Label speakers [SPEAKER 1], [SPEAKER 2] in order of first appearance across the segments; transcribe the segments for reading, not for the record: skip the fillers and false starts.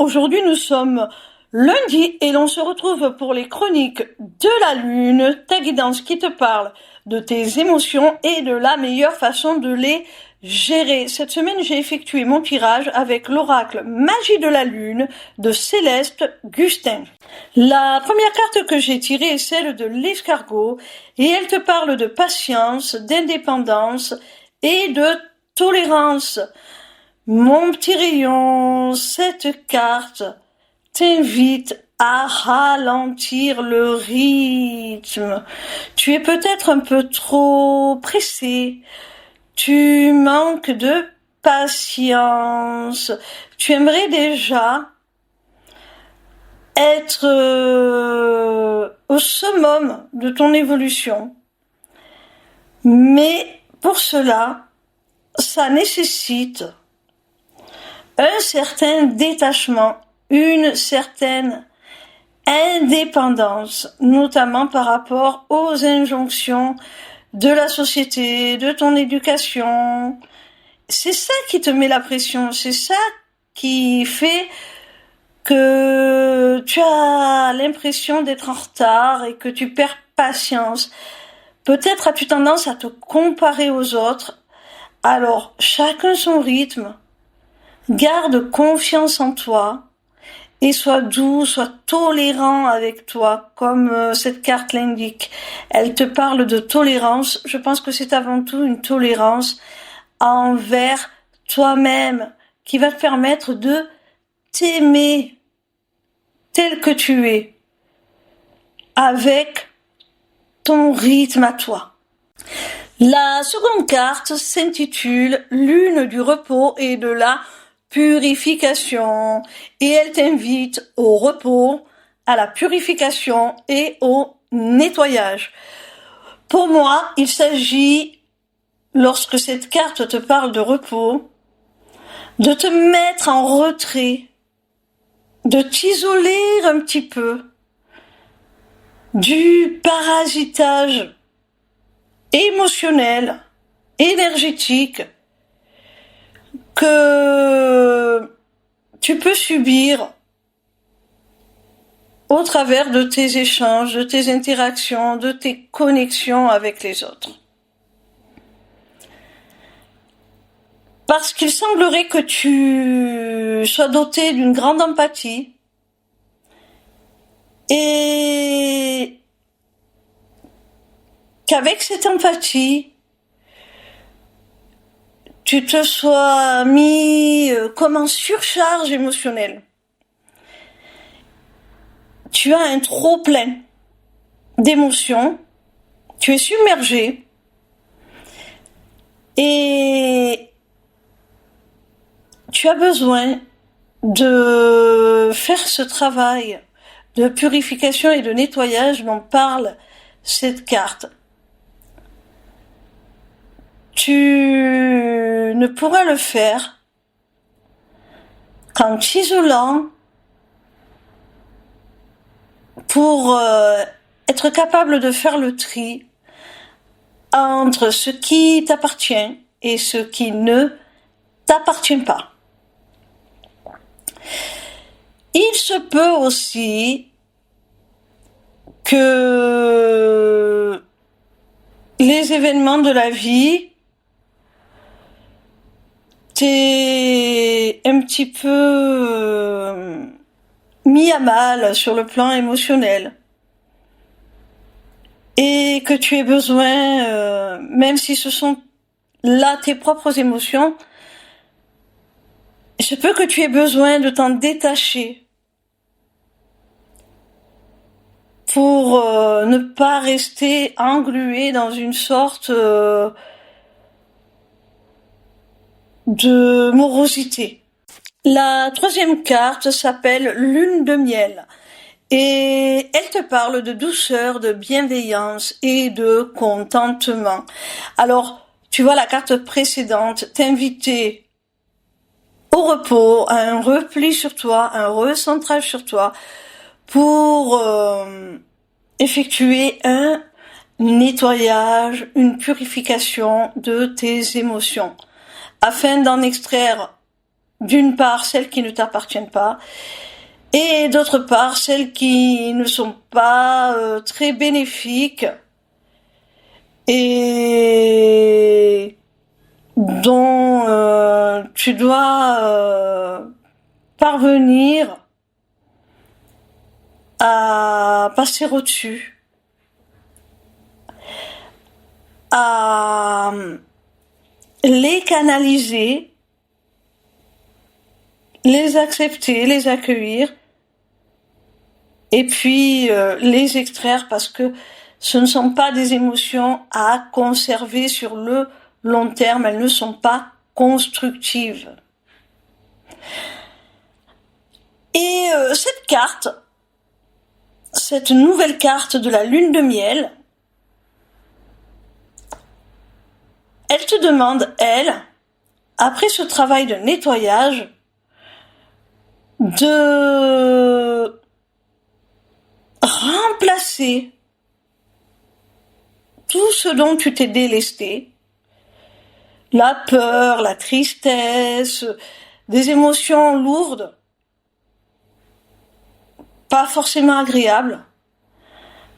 [SPEAKER 1] Aujourd'hui nous sommes lundi et l'on se retrouve pour les chroniques de la lune, ta guidance qui te parle de tes émotions et de la meilleure façon de les gérer. Cette semaine j'ai effectué mon tirage avec l'oracle Magie de la lune de Céleste Gustin. La première carte que j'ai tirée est celle de l'escargot et elle te parle de patience, d'indépendance et de tolérance. Mon petit rayon, cette carte t'invite à ralentir le rythme. Tu es peut-être un peu trop pressé. Tu manques de patience. Tu aimerais déjà être au summum de ton évolution. Mais pour cela, ça nécessite un certain détachement, une certaine indépendance, notamment par rapport aux injonctions de la société, de ton éducation. C'est ça qui te met la pression, c'est ça qui fait que tu as l'impression d'être en retard et que tu perds patience. Peut-être as-tu tendance à te comparer aux autres. Alors, chacun son rythme. Garde confiance en toi et sois doux, sois tolérant avec toi, comme cette carte l'indique. Elle te parle de tolérance. Je pense que c'est avant tout une tolérance envers toi-même qui va te permettre de t'aimer tel que tu es, avec ton rythme à toi. La seconde carte s'intitule Lune du repos et de la purification et elle t'invite au repos, à la purification et au nettoyage. Pour moi, il s'agit, lorsque cette carte te parle de repos, de te mettre en retrait, de t'isoler un petit peu du parasitage émotionnel, énergétique que tu peux subir au travers de tes échanges, de tes interactions, de tes connexions avec les autres. Parce qu'il semblerait que tu sois doté d'une grande empathie et qu'avec cette empathie, tu te sois mis comme en surcharge émotionnelle. Tu as un trop plein d'émotions, tu es submergé et tu as besoin de faire ce travail de purification et de nettoyage dont parle cette carte. Tu ne pourras le faire qu'en t'isolant pour être capable de faire le tri entre ce qui t'appartient et ce qui ne t'appartient pas. Il se peut aussi que les événements de la vie t'aient un petit peu mis à mal sur le plan émotionnel et que tu aies besoin, même si ce sont là tes propres émotions, il se peut que tu aies besoin de t'en détacher pour ne pas rester englué dans une sorte de morosité. La troisième carte s'appelle Lune de miel et elle te parle de douceur, de bienveillance et de contentement. Alors, tu vois, la carte précédente t'invitait au repos, à un repli sur toi, un recentrage sur toi pour effectuer un nettoyage, une purification de tes émotions afin d'en extraire d'une part celles qui ne t'appartiennent pas, et d'autre part celles qui ne sont pas très bénéfiques et dont tu dois parvenir à passer au-dessus, à les canaliser, les accepter, les accueillir, et puis les extraire, parce que ce ne sont pas des émotions à conserver sur le long terme, elles ne sont pas constructives. Et cette carte, cette nouvelle carte de la lune de miel, elle te demande, elle, après ce travail de nettoyage, de remplacer tout ce dont tu t'es délesté, la peur, la tristesse, des émotions lourdes, pas forcément agréables,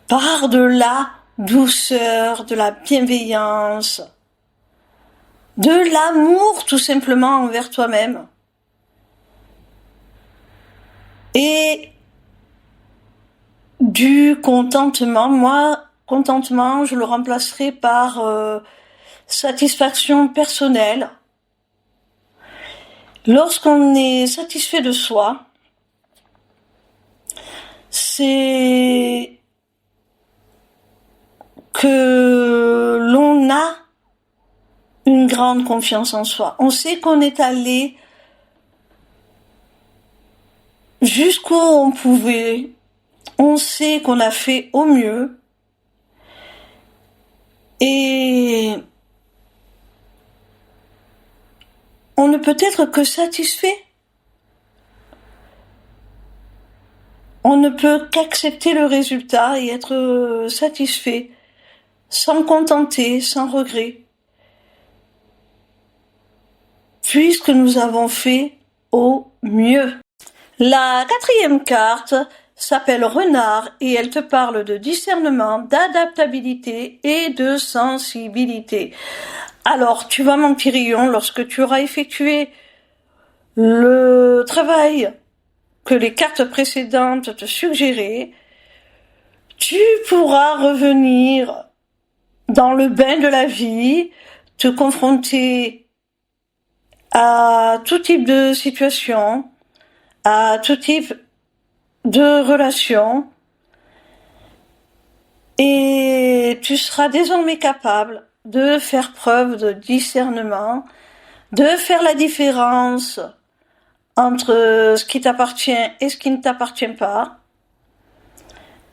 [SPEAKER 1] par de la douceur, de la bienveillance, de l'amour tout simplement envers toi-même. Et du contentement. Moi, contentement, je le remplacerai par satisfaction personnelle. Lorsqu'on est satisfait de soi, c'est que l'on a une grande confiance en soi. On sait qu'on est allé jusqu'où on pouvait. On sait qu'on a fait au mieux. Et on ne peut être que satisfait. On ne peut qu'accepter le résultat et être satisfait, sans contenter, sans regret, puisque nous avons fait au mieux. La 4e carte s'appelle Renard et elle te parle de discernement, d'adaptabilité et de sensibilité. Alors, tu vas, mon Pyrillon, lorsque tu auras effectué le travail que les cartes précédentes te suggéraient, tu pourras revenir dans le bain de la vie, te confronter à tout type de situation, à tout type de relation, et tu seras désormais capable de faire preuve de discernement, de faire la différence entre ce qui t'appartient et ce qui ne t'appartient pas,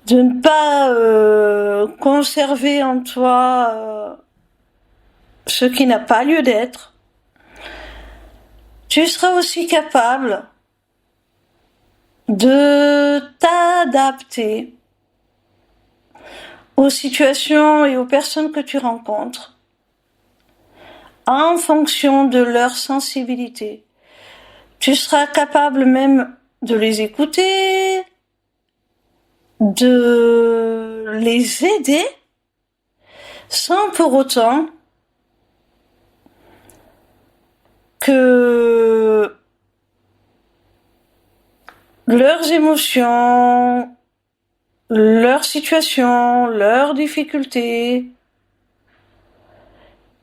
[SPEAKER 1] de ne pas conserver en toi ce qui n'a pas lieu d'être. Tu seras aussi capable de t'adapter aux situations et aux personnes que tu rencontres en fonction de leur sensibilité. Tu seras capable même de les écouter, de les aider, sans pour autant que leurs émotions, leur situation, leurs difficultés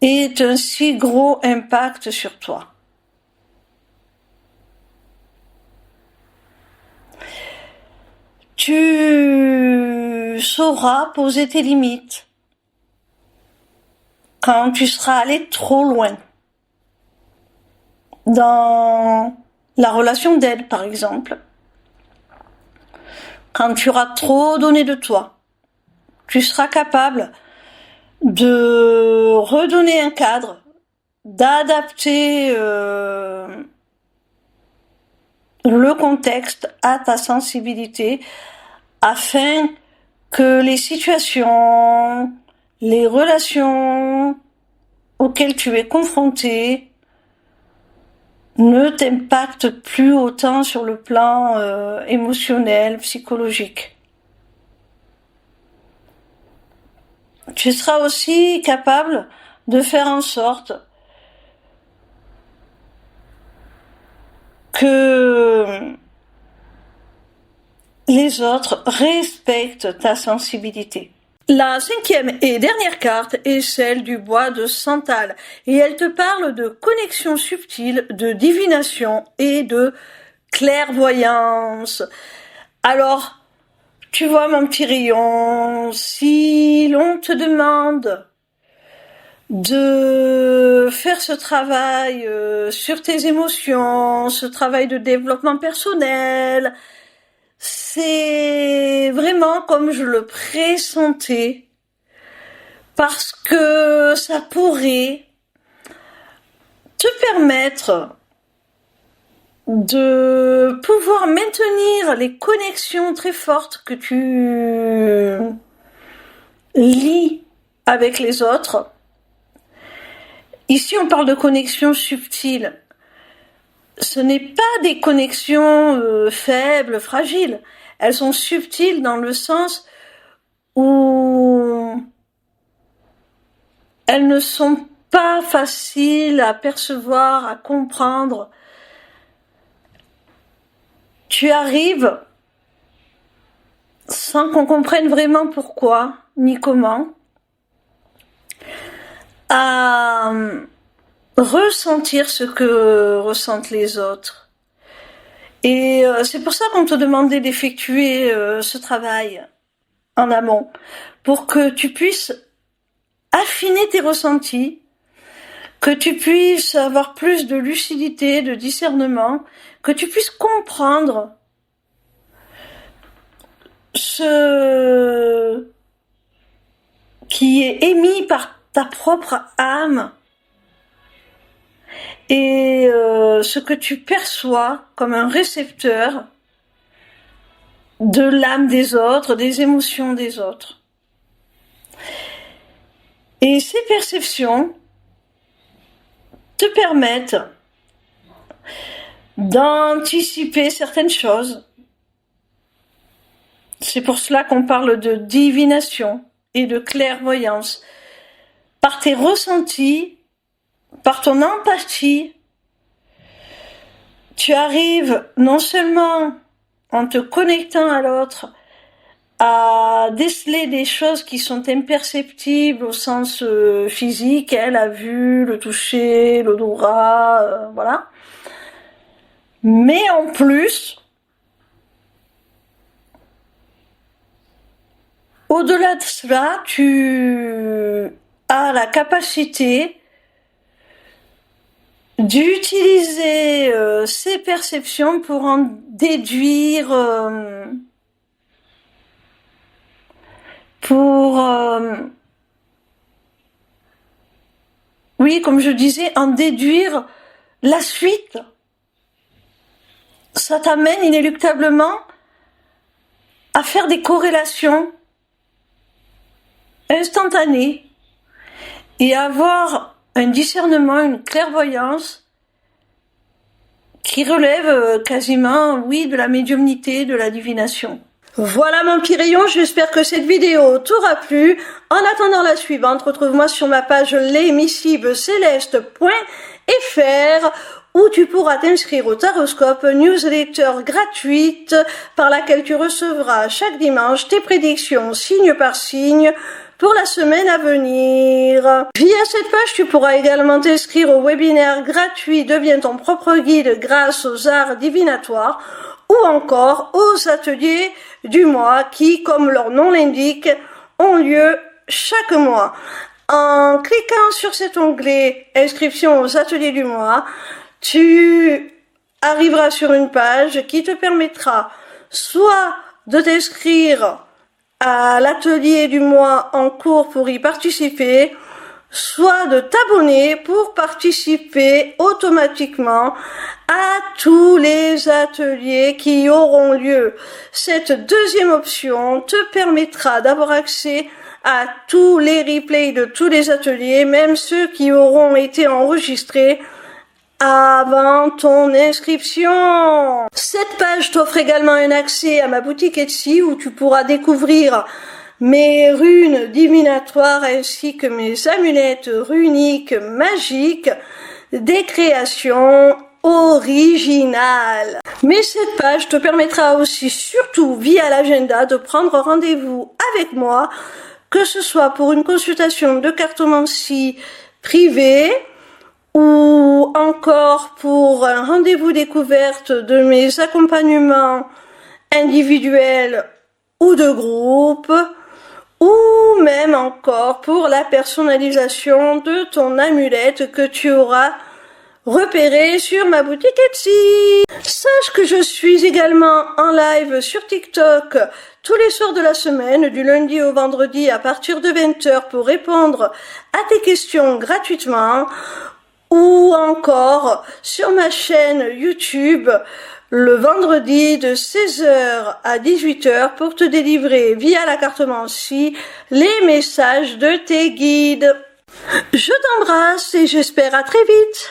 [SPEAKER 1] aient un si gros impact sur toi. Tu sauras poser tes limites quand tu seras allé trop loin dans la relation d'aide, par exemple. Quand tu auras trop donné de toi, tu seras capable de redonner un cadre, d'adapter le contexte à ta sensibilité afin que les situations, les relations auxquelles tu es confronté ne t'impacte plus autant sur le plan émotionnel, psychologique. Tu seras aussi capable de faire en sorte que les autres respectent ta sensibilité. La 5e et dernière carte est celle du bois de santal et elle te parle de connexion subtile, de divination et de clairvoyance. Alors, tu vois mon petit rayon, si l'on te demande de faire ce travail sur tes émotions, ce travail de développement personnel, c'est vraiment comme je le pressentais, parce que ça pourrait te permettre de pouvoir maintenir les connexions très fortes que tu lies avec les autres. Ici, on parle de connexions subtiles. Ce n'est pas des connexions faibles, fragiles. Elles sont subtiles dans le sens où elles ne sont pas faciles à percevoir, à comprendre. Tu arrives, sans qu'on comprenne vraiment pourquoi, ni comment, à ressentir ce que ressentent les autres. Et c'est pour ça qu'on te demandait d'effectuer ce travail en amont, pour que tu puisses affiner tes ressentis, que tu puisses avoir plus de lucidité, de discernement, que tu puisses comprendre ce qui est émis par ta propre âme et ce que tu perçois comme un récepteur de l'âme des autres, des émotions des autres. Et ces perceptions te permettent d'anticiper certaines choses. C'est pour cela qu'on parle de divination et de clairvoyance. Par tes ressentis, par ton empathie, tu arrives non seulement en te connectant à l'autre, à déceler des choses qui sont imperceptibles au sens physique, la vue, le toucher, l'odorat, voilà. Mais en plus, au-delà de cela, tu as la capacité d'utiliser ces perceptions pour en déduire, oui, comme je disais, en déduire la suite. Ça t'amène inéluctablement à faire des corrélations instantanées et à avoir un discernement, une clairvoyance qui relève quasiment, oui, de la médiumnité, de la divination. Voilà mon petit rayon, j'espère que cette vidéo t'aura plu. En attendant la suivante, retrouve-moi sur ma page lesmissiblecéleste.fr où tu pourras t'inscrire au Taroscope, newsletter gratuite par laquelle tu recevras chaque dimanche tes prédictions signe par signe pour la semaine à venir. Via cette page, tu pourras également t'inscrire au webinaire gratuit Deviens ton propre guide grâce aux arts divinatoires ou encore aux ateliers du mois qui, comme leur nom l'indique, ont lieu chaque mois. En cliquant sur cet onglet Inscription aux ateliers du mois, tu arriveras sur une page qui te permettra soit de t'inscrire à l'atelier du mois en cours pour y participer, soit de t'abonner pour participer automatiquement à tous les ateliers qui auront lieu. Cette deuxième option te permettra d'avoir accès à tous les replays de tous les ateliers, même ceux qui auront été enregistrés avant ton inscription. Cette page t'offre également un accès à ma boutique Etsy où tu pourras découvrir mes runes divinatoires ainsi que mes amulettes runiques magiques, des créations originales. Mais cette page te permettra aussi, surtout via l'agenda, de prendre rendez-vous avec moi, que ce soit pour une consultation de cartomancie privée ou encore pour un rendez-vous découverte de mes accompagnements individuels ou de groupe, ou même encore pour la personnalisation de ton amulette que tu auras repérée sur ma boutique Etsy. Sache que je suis également en live sur TikTok tous les soirs de la semaine, du lundi au vendredi à partir de 20h pour répondre à tes questions gratuitement, ou encore sur ma chaîne YouTube le vendredi de 16h à 18h pour te délivrer via la cartomancie les messages de tes guides. Je t'embrasse et j'espère à très vite.